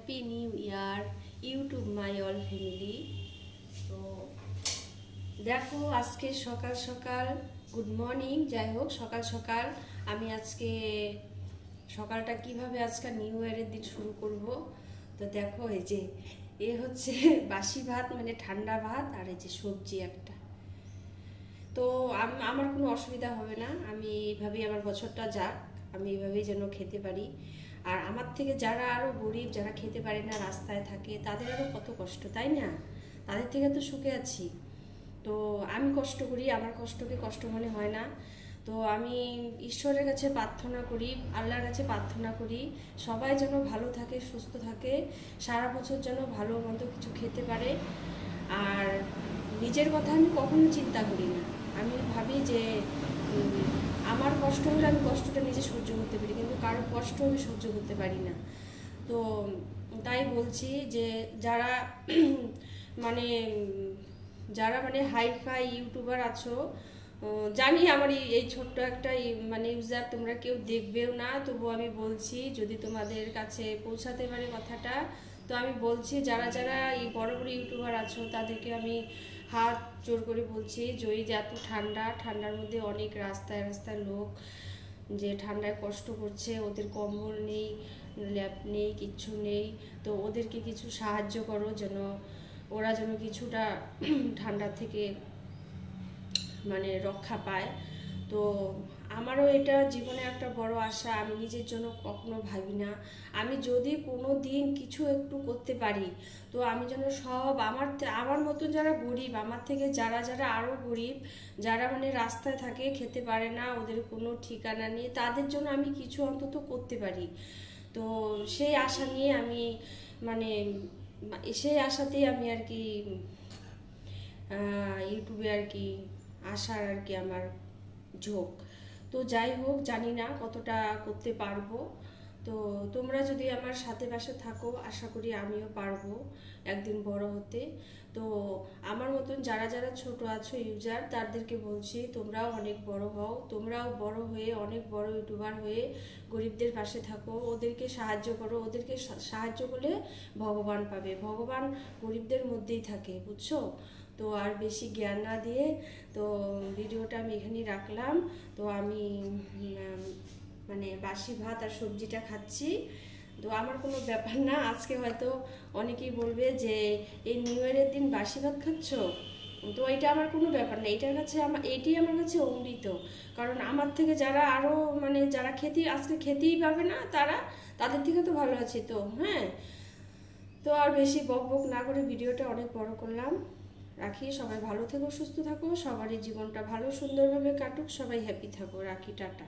Happy new year YouTube my all family. তো দেখো আজকে সকাল সকাল গুড মর্নিং, যাই হোক সকাল সকাল আমি আজকে সকালটা কিভাবে আজকে নিউ ইয়ারের দিন শুরু করব। তো দেখো এই যে এ হচ্ছে বাসি ভাত, মানে ঠান্ডা ভাত, আর এই যে সবজি একটা। তো আমার কোনো অসুবিধা হবে না, আমি এইভাবেই আমার বছরটা যাক, আমি এইভাবেই যেন খেতে পারি। আর আমার থেকে যারা আরও গরিব, যারা খেতে পারে না, রাস্তায় থাকে, তাদের আরও কত কষ্ট, তাই না? তাদের থেকে তো সুখে আছি। তো আমি কষ্ট করি, আমার কষ্টকে কষ্ট মনে হয় না। তো আমি ঈশ্বরের কাছে প্রার্থনা করি, আল্লাহর কাছে প্রার্থনা করি, সবাই যেন ভালো থাকে, সুস্থ থাকে, সারা বছর যেন ভালো মন্দ কিছু খেতে পারে। আর নিজের কথা আমি কখনো চিন্তা করি না, আমি ভাবি যে আমার কষ্ট হলে আমি কষ্টটা নিজে সহ্য করতে পারি, কিন্তু কারো কষ্ট আমি সহ্য করতে পারি না। তো তাই বলছি যে যারা মানে যারা মানে হাইফাই ইউটিউবার আছো, জানি আমার এই ছোট্ট একটা মানে ইউজার তোমরা কেউ দেখবেও না, তবু আমি বলছি যদি তোমাদের কাছে পৌঁছাতে পারে কথাটা। তো আমি বলছি যারা যারা এই বড় বড় ইউটিউবার আছো তাদেরকে আমি হাত জোর করে বলছি যে ওই যে এত ঠান্ডার মধ্যে অনেক রাস্তায় রাস্তায় লোক যে ঠান্ডায় কষ্ট করছে, ওদের কম্বল নেই, ল্যাপ নেই, কিচ্ছু নেই। তো ওদেরকে কিছু সাহায্য করো, যেন ওরা যেন কিছুটা ঠান্ডা থেকে মানে রক্ষা পায়। তো আমারও এটা জীবনে একটা বড় আশা, আমি নিজের জন্য কখনো ভাবি না। আমি যদি কোনো দিন কিছু একটু করতে পারি, তো আমি যেন সব আমার মতন যারা গরিব, আমার থেকে যারা যারা আরও গরিব, যারা মানে রাস্তায় থাকে, খেতে পারে না, ওদের কোনো ঠিকানা নেই, তাদের জন্য আমি কিছু অন্তত করতে পারি। তো সেই আশা নিয়ে আমি মানে সেই আশাতেই আমি আর কি ইউটিউবে আর কি আসার আর কি আমার ঝোঁক। তো যাই হোক, জানি না কতটা করতে পারবো। তো তোমরা যদি আমার সাথে পাশে থাকো, আশা করি আমিও পারবো একদিন বড় হতে। তো আমার মতন যারা যারা ছোট আছো ইউজার, তাদেরকে বলছি তোমরাও অনেক বড় হও, তোমরাও বড় হয়ে অনেক বড় ইউটিউবার হয়ে গরিবদের পাশে থাকো, ওদেরকে সাহায্য করো। ওদেরকে সাহায্য করলে ভগবান পাবে, ভগবান গরিবদের মধ্যেই থাকে, বুঝছো? তো আর বেশি জ্ঞান না দিয়ে তো ভিডিওটা আমি এখানেই রাখলাম। তো আমি মানে বাসি ভাত আর সবজিটা খাচ্ছি। তো আমার কোনো ব্যাপার না, আজকে হয়তো অনেকেই বলবে যে এই নিউ ইয়ারের দিন বাসি ভাত খাচ্ছ, তো এটা আমার কোনো ব্যাপার না, এটার কাছে এটাই আমার কাছে অমৃত। কারণ আমার থেকে যারা আরও মানে যারা আজকে খেতেই পাবে না, তাদের থেকে তো ভালো আছি। তো হ্যাঁ, তো আর বেশি বক বক না করে ভিডিওটা অনেক বড় করলাম, রাখি। সবাই ভালো থেকো, সুস্থ থাকো, সবারই জীবনটা ভালো সুন্দরভাবে কাটুক, সবাই হ্যাপি থাকো, রাখি, টাটা।